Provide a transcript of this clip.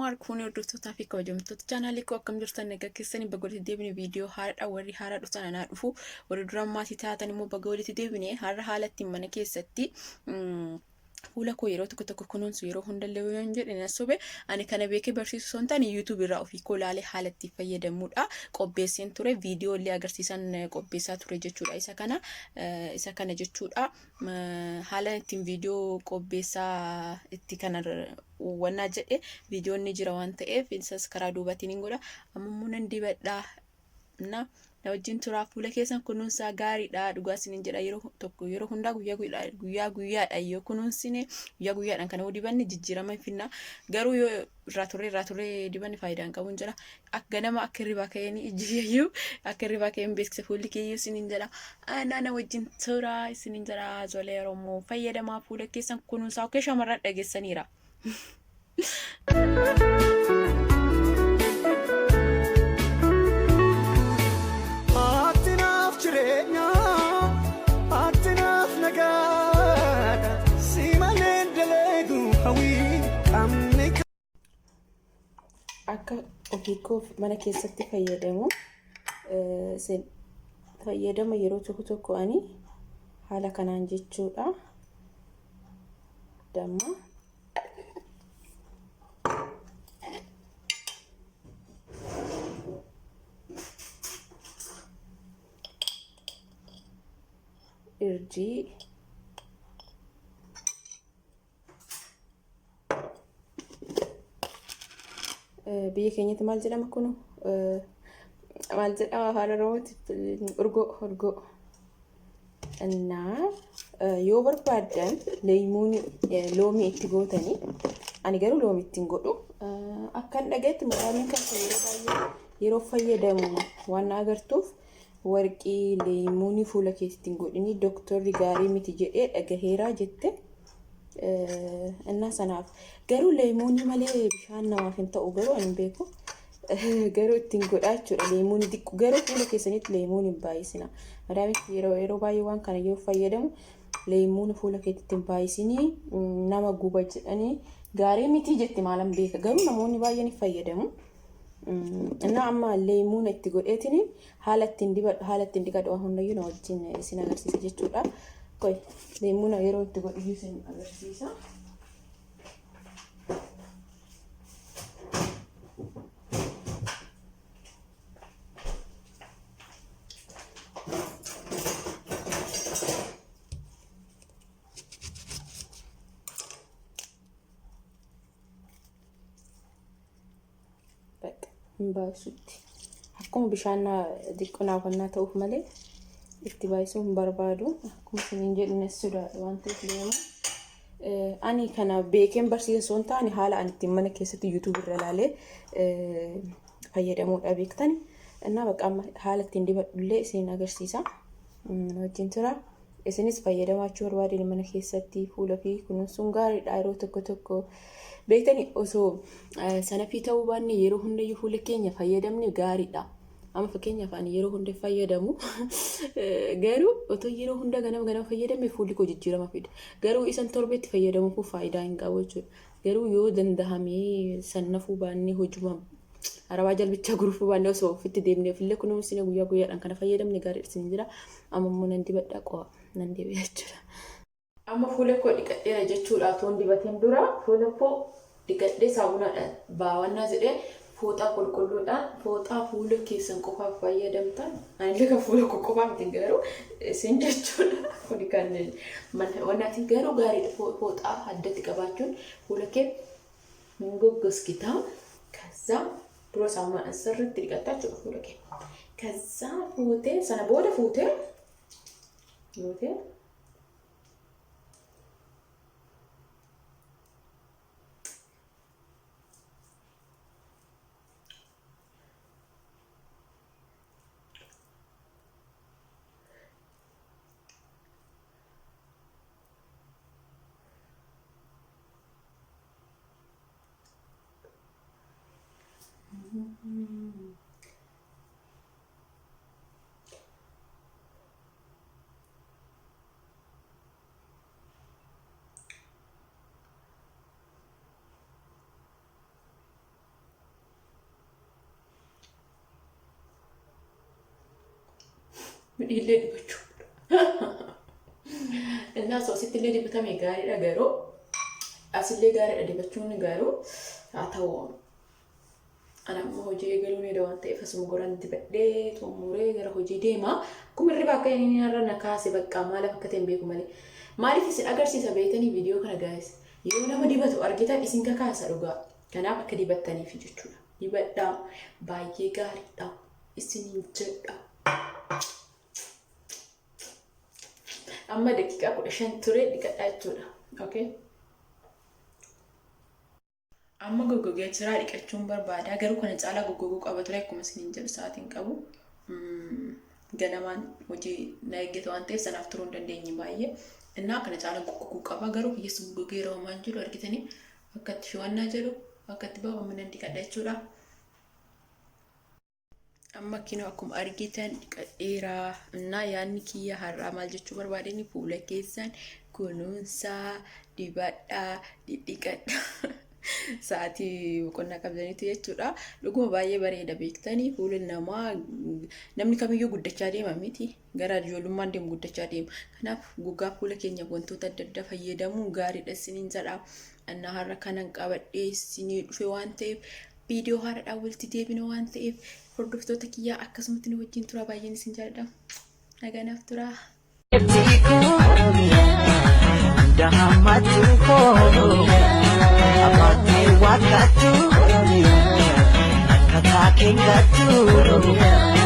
harkuun hordoftoota fi kabajamtoota chaanaalii koo akkam jirtan nagaa keessanii baga walitti deebine viidiyoo haadha warri haaraa dhuftan anaa dhufu warri duraan maatii taatan immoo baga walitti deebine har'a haala ittiin mana keessatti fuula koo yeroo tokko kunuunsu yeroo hundallee waan jedhanii asoobe ani kana beekee barsiisu son ta'an YouTube irraa ofii koo ilaalee haala itti fayyadamuudha qopheesseen ture viidiyoo illee agarsiisan qopheessaa ture jechuudha isa kana jechuudha haala ittiin viidiyoo qopheessaa itti kana wanna jedhe viidiyoon ni jira waan ta'eef isas karaa duubatiin hin godha amma nan dibadha na wajjin turaa fuula keessan kunuunsaa gaariidha dhugaa isiniin jedha yeroo hundaa guyyaadha yoo kunuunsine guyyaadhaan kana dibanne jijjiirama finna garuu yoo irraa turre dibanne faayidaan qabu jira akka ganama akka hirribaa ka'een ijjiiyyuu akka hirribaa ka'een beeksisa fuulli kiyyuu isiniin jedha ana wajjin turaa isiniin jedha zolee Oromoo fayyadamaa fuula keessan kunuunsaa akka shamarran dhageessaniira. Akka ofii koo mana keessatti fayyadama yeroo tokko ani haala kanaan jechuudha damma irjii biyya keenyatti maal jedhama kunu maal jedhama afaan Oromootti urgoo እና yoo barbaadan loomii itti gootanii ani garuu loomii ittiin godhu akkan dhageetti muraasni kan yeroo fayyadamu waan agartuuf warqii leemuunii fuula keessatti godhini doktorri gaarii miti jedhee dhagaheeraa jette እና sanaaf garuu leemuunii malee bishaan namaaf hin ta'u garuu ani beeku garuu ittiin godhaa jechuudha leemuunii diqqu garuu fuula keessanitti leemuunii baay'isina madaami yeroo baay'ee waan kana yoo fayyadamu leemuunii fuula keessatti baay'isanii nama guba jedhanii gaarii miti jetti maalan beeka garuu namoonni baay'een fayyadamu እና amma leemuun itti godheetini haala ittiin diqadhu hundayyuu na wajjin isin agarsiisa jechuudha koy leemuun yeroo itti godhu isin agarsiisa baasutti akkuma bishaan diqqonaa kannaa ta'uuf malee itti baay'isuu hin barbaadu akkuma isiniin jedhine sodaadha waan ta'eef leemu ani kana beekeen barsiisa son ta'ani haala ani ittiin mana keessatti YouTube irra ilaalee fayyadamuudha beektani እና በቃ haala ittiin dibadhullee isin agarsiisa wajjin tura isinis fayyadamaachuu barbaadeen mana keessatti fuula fi kunuunsuun gaariidha yeroo tokko beektani osoo sanafii ta'uu baanne yeroo hundayyuu fuula keenya fayyadamne gaariidha amma fakkeenyaaf ani yeroo hunda fayyadamu garuu otoo yeroo hunda ganama fayyadame fuulli koo jijjiirama fida garuu isan torbeetti fayyadamu kun faayidaa hin qabu jechuudha garuu yoo danda'amee sannafuu baanne hojuma arabaa jalbichaa gurufuu baanne osoo ofitti deemneef illee kunuunsine guyyaadhaan kana fayyadamne gaariidha isin jira amma immoo nan dibadhaa qo'a nan deebi'a jechuudha amma fuula koo dhiqadheera jechuudha toon dibateen dura fuula koo dhiqadhee saamunaadhaan baawannaa jedhee fooxaa qulqulluudhaan fooxaa fuula keessan qofaaf fayyadamtan ani kan fuula koo qofaaf miti garuu isin jechuudha kuni kan wannaatiin garuu gaariidha fooxaa addatti qabaachuun fuula kee hin goggoskitaa kaza dura saamunaan sirriitti dhiqataa jechuudha fuula kee kaza fuutee sana booda fuutee midhiillee dibachuu. Innaa soositti illee dibatame gaariidha garuu asillee gaariidha dibachuun garuu haa ta'u ana amma hojii eegaluu ni waan ta'eef asuma goraan dibadhee xumuree gara hojii deema. Akkuma irri bakka inni har'a na kaase bakka maalaaf akka ta'e hin beeku malee. Maaliif isin agarsiisa beektanii viidiyoo kana gaayis yoo nama dibatu argitan isin kakaasa dhugaa. Kanaaf akka dibattaniif jechuudha. Dibadhaa baay'ee gaariidha isiniin jedha. Amma daqiiqaa 15 ture dhiqadhaa jechuudha. Okay. Amma goggogee jira dhiqachuun barbaada garuu kana caalaa goggoguu qaba ture akkuma isiniin jedhu sa'aatiin qabu. Ganamaan hojii na eeggatu waan ta'eef sanaaf turuu hin dandeenye baay'ee. Innaa kana caalaa goggoguu qaba garuu hiyyeessu goggogee roomaan jiru argitanii akka itti shawannaa jedhu akka itti baafamu nan dhiqadha jechuudha. Amma kinoo akkuma argitan dhiqadheeraa innaa yaadni kiyya har'aa maal jechuu barbaadeni fuula keessan kunuunsaa dibadhaa dhidhiqadhaa sa'aatii boqonnaa qabdaniitu jechuudha. Dhuguma baay'ee bareeda beektanii fuulli namaa namni kamiyyuu guddachaa deema miti gara ijoollummaan deemu guddachaa deema. Kanaaf gogaa fuula keenya wantoota adda addaa fayyadamuun gaariidha isiniin jedha. Annaa har'a kanan qabadhee isinii dhufe waan ta'eef viidiyoo haaraadhaan walitti deebina waan ta'eef hordoftoota kiyyaa akkasumatti nu wajjin tura baay'een isin jaalladha. Naganaaf tura. Wakatu, kata king gatu.